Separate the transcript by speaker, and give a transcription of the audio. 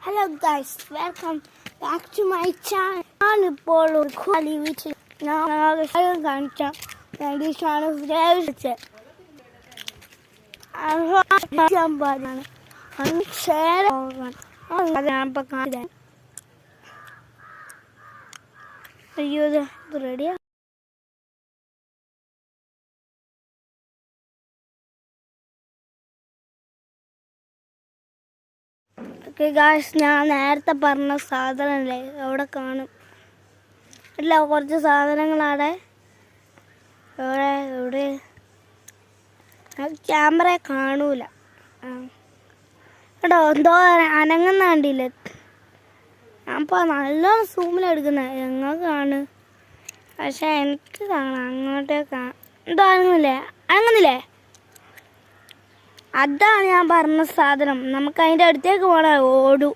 Speaker 1: Hello guys, welcome back to my channel. ഞാനിപ്പോൾ ഒരു കളി വീട്ടിൽ കാണിച്ച അയ്യോ ഇത് റെഡിയാ. ഓക്കെ ഗായ്സ്, ഞാൻ നേരത്തെ പറഞ്ഞ സാധനമല്ലേ അവിടെ കാണും. ഇല്ല, കുറച്ച് സാധനങ്ങളവിടെ എവിടെ ക്യാമറ കാണൂല കേട്ടോ. എന്തോ അനങ്ങുന്ന കണ്ടില്ലേ? അപ്പോൾ നല്ലോണം സൂമിലെടുക്കുന്നത് ഞങ്ങൾക്ക് കാണും, പക്ഷെ എനിക്ക് കാണാം. അങ്ങോട്ടേക്ക് എന്തോ അനങ്ങുന്നില്ലേ? അതാണ് ഞാൻ പറഞ്ഞ സാധനം. നമുക്ക് അതിൻ്റെ അടുത്തേക്ക് പോകണം. ഓടും.